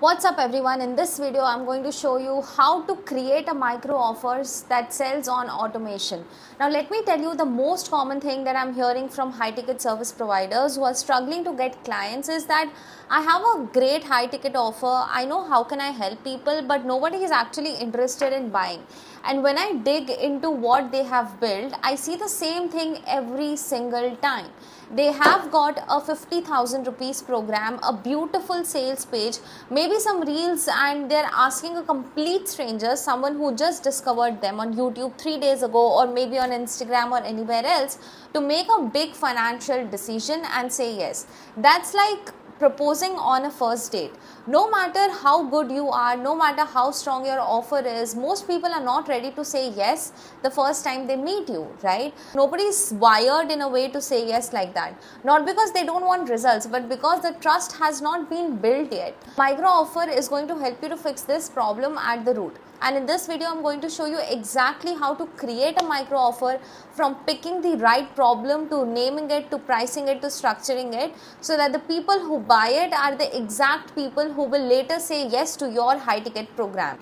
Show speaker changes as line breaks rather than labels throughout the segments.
What's up everyone, in this video I'm going to show you how to create a micro offers that sells on automation. Now let me tell you, the most common thing that I'm hearing from high ticket service providers who are struggling to get clients is that I have a great high ticket offer, I know how can I help people, but nobody is actually interested in buying. And when I dig into what they have built, I see the same thing every single time. They have got a 50,000 rupees program, a beautiful sales page, maybe some reels, and they're asking a complete stranger, someone who just discovered them on YouTube 3 days ago or maybe on Instagram or anywhere else, to make a big financial decision and say yes. That's like proposing on a first date. No matter how good you are, no matter how strong your offer is, most people are not ready to say yes the first time they meet you, right? Nobody's wired in a way to say yes like that. Not because they don't want results, but because the trust has not been built yet. Micro offer is going to help you to fix this problem at the root. And in this video, I'm going to show you exactly how to create a micro offer, from picking the right problem to naming it to pricing it to structuring it, so that the people who buy it are the exact people who will later say yes to your high ticket program.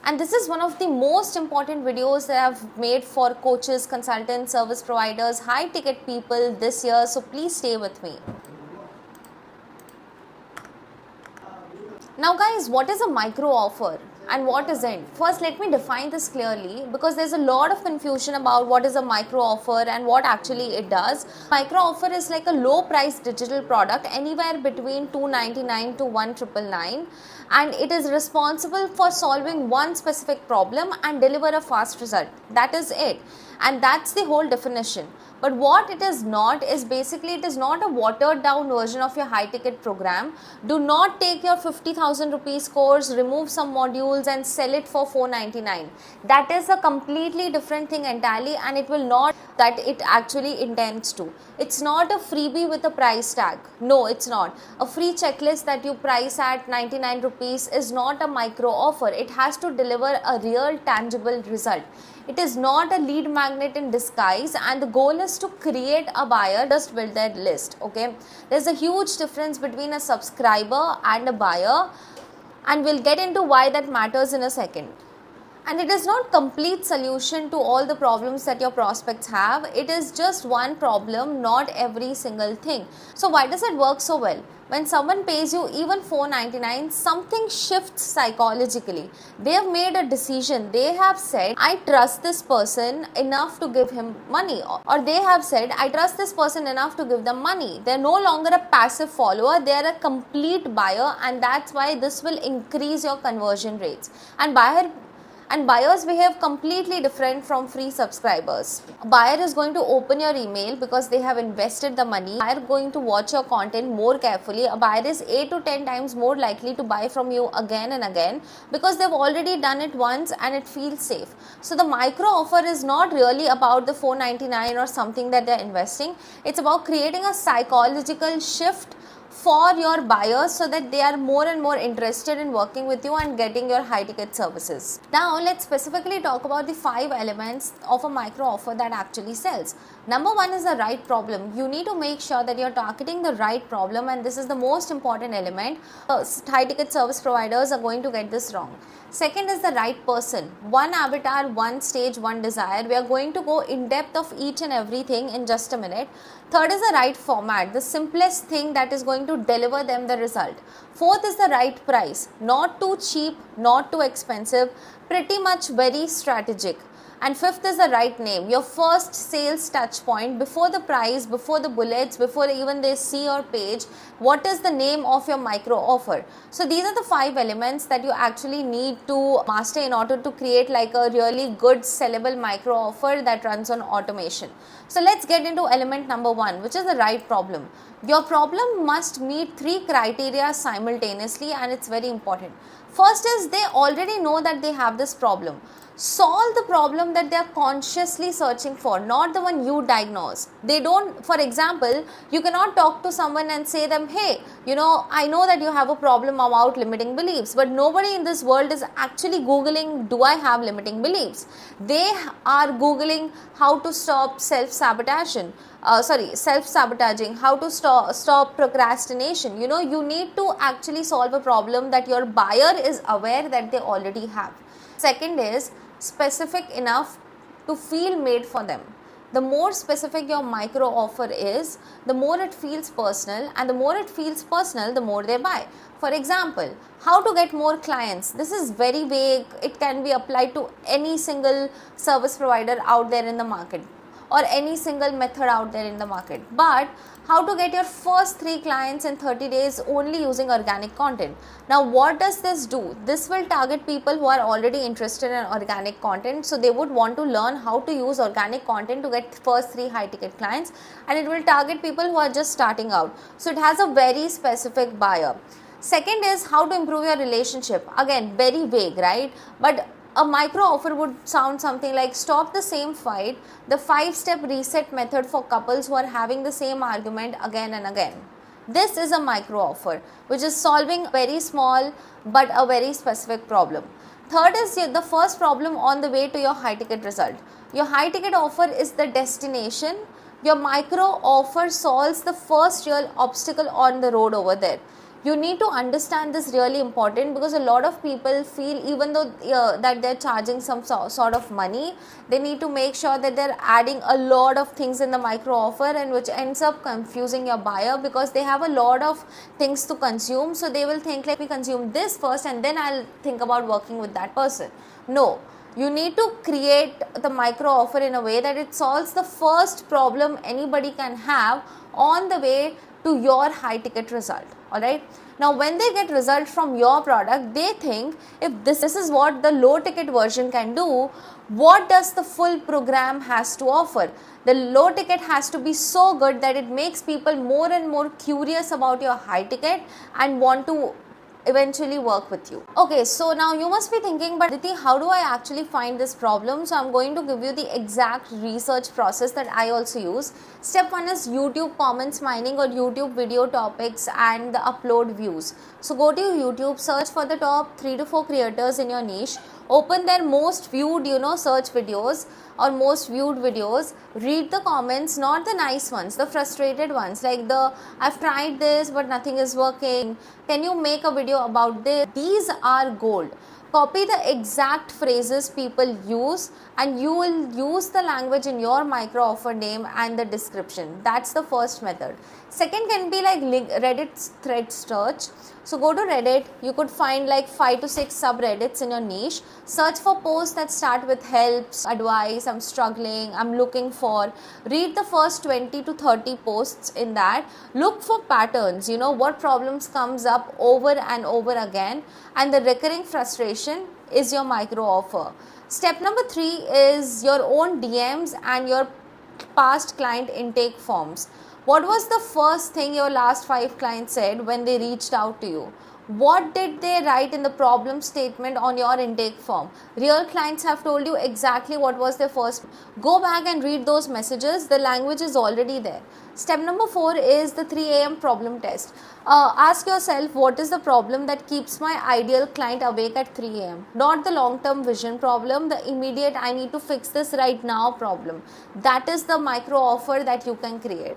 And this is one of the most important videos that I've made for coaches, consultants, service providers, high ticket people this year. So please stay with me. Now guys, what is a micro offer and what isn't? First, let me define this clearly, because there's a lot of confusion about what is a micro offer and what actually it does. Micro offer is like a low price digital product, anywhere between 299 to 1999, and it is responsible for solving one specific problem and deliver a fast result. That is it, and that's the whole definition. But what it is not is, basically it is not a watered down version of your high ticket program. Do not take your 50,000 rupees course, remove some modules and sell it for 499. That is a completely different thing entirely, and it will not that it actually intends to. It's not a freebie with a price tag. No, it's not. A free checklist that you price at 99 rupees is not a micro offer. It has to deliver a real tangible result. It is not a lead magnet in disguise, and the goal is to create a buyer, just build their list. Okay, there's a huge difference between a subscriber and a buyer, and we'll get into why that matters in a second. And it is not complete solution to all the problems that your prospects have. It is just one problem, not every single thing. So why does it work so well? When someone pays you even 499, something shifts psychologically. They have made a decision. They have said, I trust this person enough to give him money. Or they have said, I trust this person enough to give them money. They're no longer a passive follower. They're a complete buyer, and that's why this will increase your conversion rates. And buyers behave completely different from free subscribers. A buyer is going to open your email because they have invested the money. A buyer is going to watch your content more carefully. A buyer is 8 to 10 times more likely to buy from you again and again, because they've already done it once and it feels safe. So the micro offer is not really about the 499 or something that they're investing. It's about creating a psychological shift for your buyers, so that they are more and more interested in working with you and getting your high ticket services. Now let's specifically talk about the 5 elements of a micro offer that actually sells. Number 1 is the right problem. You need to make sure that you're targeting the right problem, and this is the most important element. High ticket service providers are going to get this wrong. Second is the right person. One avatar, one stage, one desire. We are going to go in depth of each and everything in just a minute. Third is the right format, the simplest thing that is going to deliver them the result. Fourth is the right price. Not too cheap, not too expensive, pretty much very strategic. And fifth is the right name, your first sales touch point, before the price, before the bullets, before even they see your page. What is the name of your micro offer? So these are the 5 elements that you actually need to master in order to create like a really good sellable micro offer that runs on automation. So let's get into element number 1, which is the right problem. Your problem must meet 3 criteria simultaneously, and it's very important. First is, they already know that they have this problem. Solve the problem that they are consciously searching for, not the one you diagnose. They don't, for example, you cannot talk to someone and say them, hey, I know that you have a problem about limiting beliefs, but nobody in this world is actually Googling, do I have limiting beliefs? They are Googling how to stop self-sabotaging, how to stop procrastination. You need to actually solve a problem that your buyer is aware that they already have. Second is specific enough to feel made for them. The more specific your micro offer is, the more it feels personal, and the more it feels personal, the more they buy. For example, how to get more clients. This is very vague. It can be applied to any single service provider out there in the market, or any single method out there in the market. But how to get your first 3 clients in 30 days only using organic content. Now what does this do? This will target people who are already interested in organic content, so they would want to learn how to use organic content to get first 3 high ticket clients, and it will target people who are just starting out. So it has a very specific buyer. Second is how to improve your relationship. Again, very vague, right? But a micro offer would sound something like stop the same fight, the 5-step reset method for couples who are having the same argument again and again. This is a micro offer which is solving very small but a very specific problem. Third is the first problem on the way to your high ticket result. Your high ticket offer is the destination. Your micro offer solves the first real obstacle on the road over there. You need to understand this, really important, because a lot of people feel even though that they're charging some sort of money, they need to make sure that they're adding a lot of things in the micro offer, and which ends up confusing your buyer because they have a lot of things to consume. So they will think like, we consume this first and then I'll think about working with that person. No. You need to create the micro offer in a way that it solves the first problem anybody can have on the way to your high ticket result. Alright. Now when they get result from your product, they think if this is what the low ticket version can do, what does the full program has to offer? The low ticket has to be so good that it makes people more and more curious about your high ticket and want to eventually work with you. Okay, so now you must be thinking, but Aditi, how do I actually find this problem? So I'm going to give you the exact research process that I also use. Step 1 is YouTube comments mining or YouTube video topics and the upload views. So go to YouTube, search for the top 3 to 4 creators in your niche, open their most viewed search videos or most viewed videos, read the comments, not the nice ones, the frustrated ones, like I've tried this but nothing is working, can you make a video about this? These are gold. Copy the exact phrases people use and you will use the language in your micro offer name and the description. That's the first method. Second can be like Reddit thread search. So go to Reddit, you could find like 5 to 6 subreddits in your niche. Search for posts that start with helps, advice, I'm struggling, I'm looking for. Read the first 20 to 30 posts in that. Look for patterns, what problems comes up over and over again, and the recurring frustration is your micro offer. Step number 3 is your own DMs and your past client intake forms. What was the first thing your last 5 clients said when they reached out to you? What did they write in the problem statement on your intake form? Real clients have told you exactly what was their first. Go back and read those messages. The language is already there. Step number 4 is the 3 a.m. problem test. Ask yourself, what is the problem that keeps my ideal client awake at 3 a.m.? Not the long-term vision problem, the immediate I need to fix this right now problem. That is the micro offer that you can create.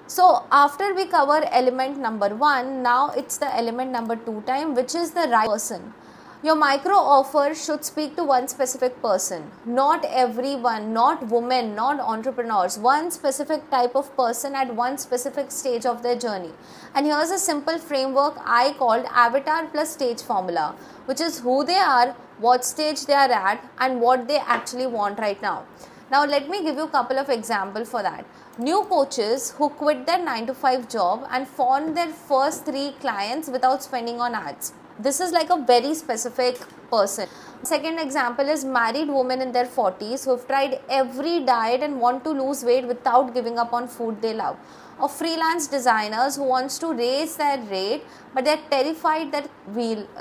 So after we cover element number 1, now it's the element number 2 time, which is the right person. Your micro offer should speak to one specific person, not everyone, not women, not entrepreneurs, one specific type of person at one specific stage of their journey. And here's a simple framework I called avatar plus stage formula, which is who they are, what stage they are at, and what they actually want right now. Now let me give you a couple of examples for that. New coaches who quit their 9 to 5 job and found their first 3 clients without spending on ads. This is like a very specific person. Second example is married women in their 40s who have tried every diet and want to lose weight without giving up on food they love. Or freelance designers who wants to raise their rate but they're terrified that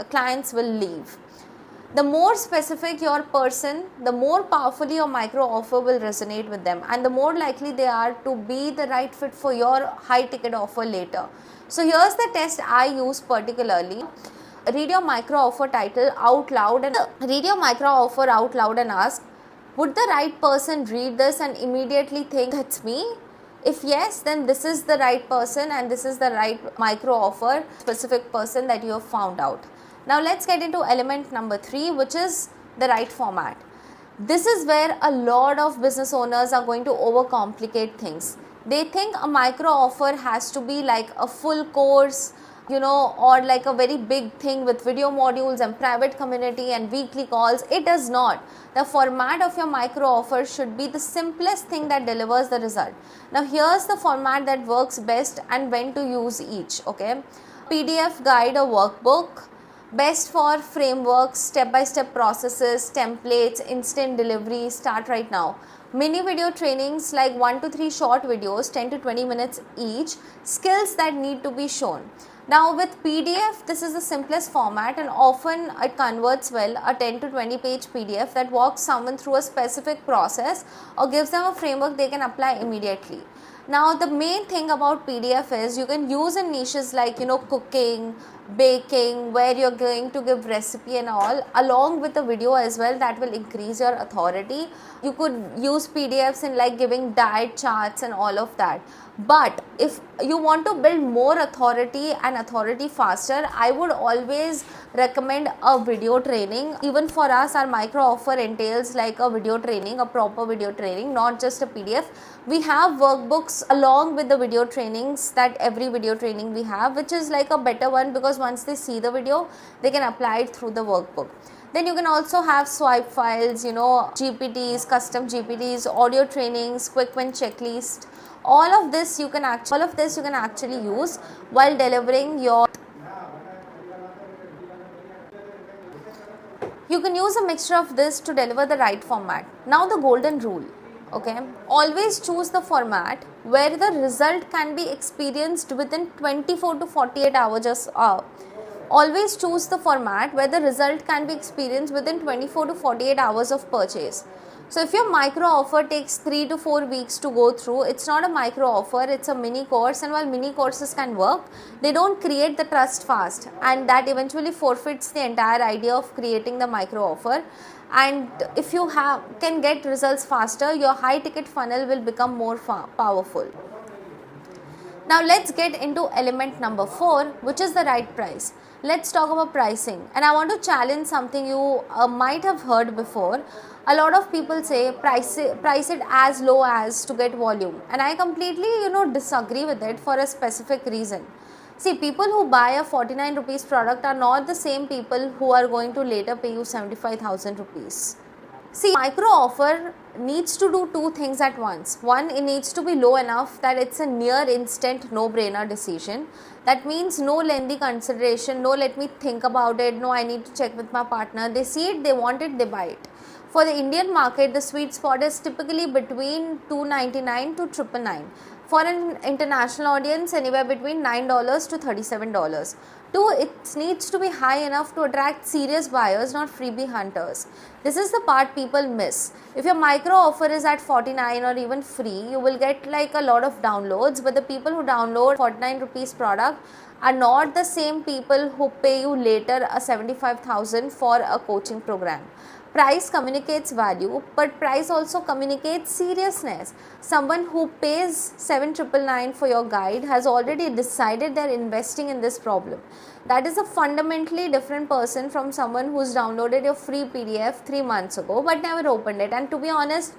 clients will leave. The more specific your person, the more powerfully your micro offer will resonate with them, and the more likely they are to be the right fit for your high ticket offer later. So here's the test I use particularly. Read your micro offer title out loud and ask, would the right person read this and immediately think that's me? If yes, then this is the right person and this is the right micro offer specific person that you have found out. Now let's get into element number 3, which is the right format. This is where a lot of business owners are going to overcomplicate things. They think a micro offer has to be like a full course, or like a very big thing with video modules and private community and weekly calls. It does not. The format of your micro offer should be the simplest thing that delivers the result. Now here's the format that works best and when to use each. Okay, PDF guide or workbook, best for frameworks, step-by-step processes, templates, instant delivery, start right now. Mini video trainings like 1 to 3 short videos, 10 to 20 minutes each, skills that need to be shown. Now with PDF, this is the simplest format and often it converts well, a 10 to 20 page PDF that walks someone through a specific process or gives them a framework they can apply immediately. Now the main thing about PDF is you can use in niches like cooking, baking, where you're going to give recipe and all along with the video as well. That will increase your authority. You could use PDFs in like giving diet charts and all of that. But if you want to build more authority and authority faster, I would always recommend a video training. Even for us, our micro offer entails like a video training, a proper video training, not just a PDF. We have workbooks along with the video trainings, that every video training we have, which is like a better one because once they see the video, they can apply it through the workbook. Then you can also have swipe files, GPTs, custom GPTs, audio trainings, quick win checklist. All of this you can actually use while delivering your. You can use a mixture of this to deliver the right format. Now the golden rule. Okay, always choose the format where the result can be experienced within 24 to 48 hours. Always choose the format where the result can be experienced within 24 to 48 hours of purchase. So if your micro offer takes 3 to 4 weeks to go through, it's not a micro offer, it's a mini course. And while mini courses can work, they don't create the trust fast, and that eventually forfeits the entire idea of creating the micro offer. And if you can get results faster, your high ticket funnel will become more powerful. Now let's get into element number 4, which is the right price. Let's talk about pricing, and I want to challenge something you might have heard before. A lot of people say price it as low as to get volume, and I completely disagree with it for a specific reason. See, people who buy a 49 rupees product are not the same people who are going to later pay you 75,000 rupees. See, micro offer needs to do 2 things at once. One, it needs to be low enough that it's a near instant no-brainer decision. That means no lengthy consideration, no let me think about it, no I need to check with my partner. They see it, they want it, they buy it. For the Indian market, the sweet spot is typically between $299 to $999. For an international audience, anywhere between $9 to $37. 2, it needs to be high enough to attract serious buyers, not freebie hunters. This is the part people miss. If your micro offer is at 49 or even free, you will get like a lot of downloads, but the people who download 49 rupees product are not the same people who pay you later a 75,000 for a coaching program. Price communicates value, but price also communicates seriousness. Someone who pays 7,999 for your guide has already decided they're investing in this problem. That is a fundamentally different person from someone who's downloaded your free PDF 3 months ago but never opened it. And to be honest,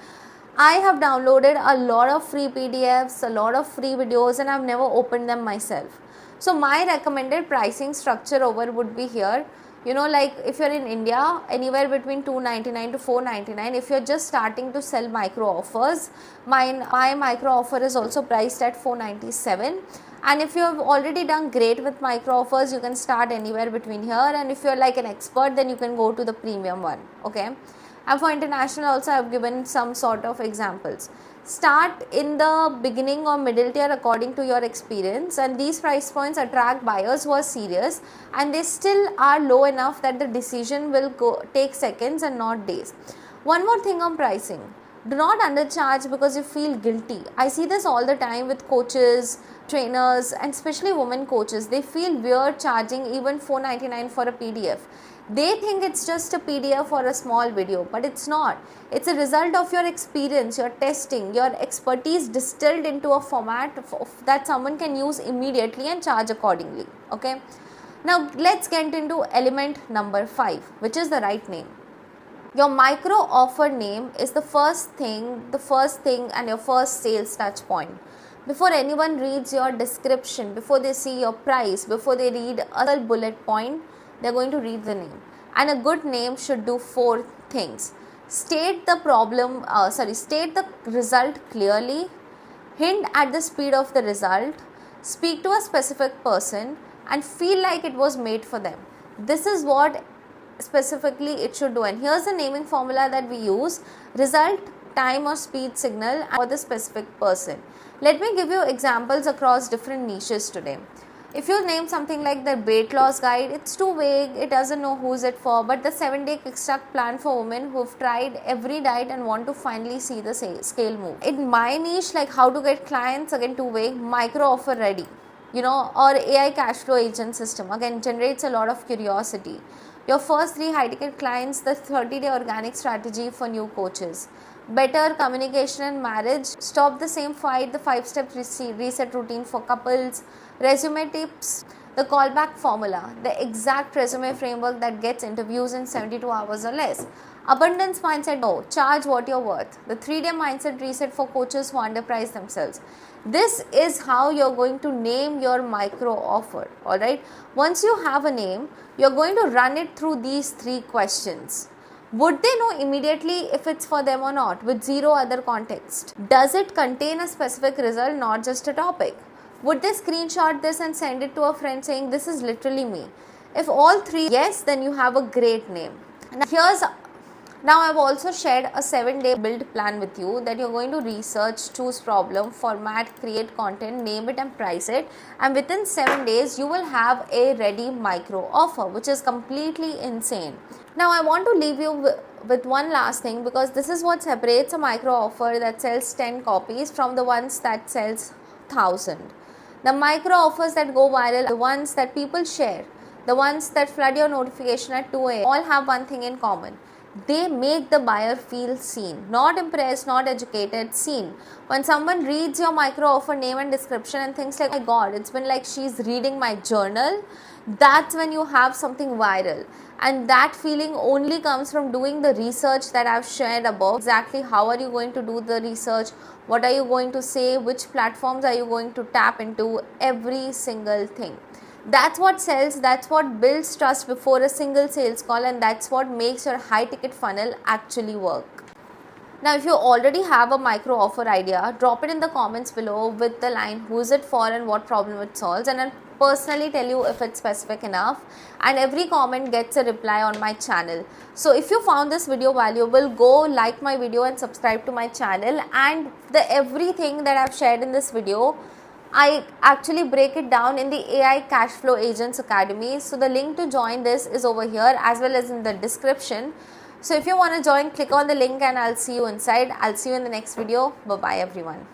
I have downloaded a lot of free PDFs, a lot of free videos, and I've never opened them myself. So my recommended pricing structure over would be here. Like if you're in India, anywhere between $299 to $499. If you're just starting to sell micro offers, my micro offer is also priced at $497. And if you have already done great with micro offers, you can start anywhere between here. And if you're like an expert, then you can go to the premium one. Okay. And for international also, I've given some sort of examples. start in the beginning or middle tier according to your experience, and these price points attract buyers who are serious and they still are low enough that the decision will take seconds and not days. One more thing on pricing. Do not undercharge because you feel guilty. I see this all the time with coaches, trainers, and especially women coaches. They feel weird charging even $4.99 for a PDF. They think it's just a PDF or a small video, but it's not. It's a result of your experience, your testing, your expertise distilled into a format that someone can use immediately and charge accordingly. Okay. Now let's get into element number 5, which is the right name. Your micro offer name is the first thing and your first sales touch point. Before anyone reads your description, before they see your price, before they read a bullet point, they are going to read the name. And a good name should do 4 things. State the result clearly, hint at the speed of the result, speak to a specific person, and feel like it was made for them. This is what specifically it should do, and here's the naming formula that we use: result, time or speed signal for the specific person. Let me give you examples across different niches today. If you name something like the weight loss guide, it's too vague, it doesn't know who's it for, but the 7-day kickstart plan for women who've tried every diet and want to finally see the scale move. In my niche, like how to get clients, again too vague, micro offer ready, or AI cash flow agent system, again generates a lot of curiosity. Your first 3 high ticket clients, the 30-day organic strategy for new coaches. Better communication and marriage, stop the same fight, the 5-step reset routine for couples. Resume tips, the callback formula, the exact resume framework that gets interviews in 72 hours or less. Abundance mindset, charge what you're worth. The 3-day mindset reset for coaches who underprice themselves. This is how you're going to name your micro offer. Alright, once you have a name, you're going to run it through these 3 questions. Would they know immediately if it's for them or not, with zero other context? Does it contain a specific result, not just a topic? Would they screenshot this and send it to a friend saying, this is literally me? If all 3 yes, then you have a great name. Now I've also shared a 7-day build plan with you that you're going to research, choose problem, format, create content, name it and price it, and within 7 days you will have a ready micro offer, which is completely insane. Now I want to leave you with one last thing, because this is what separates a micro offer that sells 10 copies from the ones that sells 1,000. The micro offers that go viral, the ones that people share, the ones that flood your notification at 2 a.m. all have one thing in common. They make the buyer feel seen, not impressed, not educated, seen. When someone reads your micro offer name and description and thinks like, oh my god, it's been like she's reading my journal, that's when you have something viral. And that feeling only comes from doing the research that I've shared above. Exactly how are you going to do the research, what are you going to say, which platforms are you going to tap into, every single thing. That's what sells, that's what builds trust before a single sales call, and that's what makes your high ticket funnel actually work. Now if you already have a micro offer idea, drop it in the comments below with the line who is it for and what problem it solves, and I'll personally tell you if it's specific enough, and every comment gets a reply on my channel. So if you found this video valuable, go like my video and subscribe to my channel, and everything that I've shared in this video, I actually break it down in the AI Cash Flow Agents Academy. So the link to join this is over here as well as in the description. So if you want to join, click on the link and I'll see you inside. I'll see you in the next video. Bye bye everyone.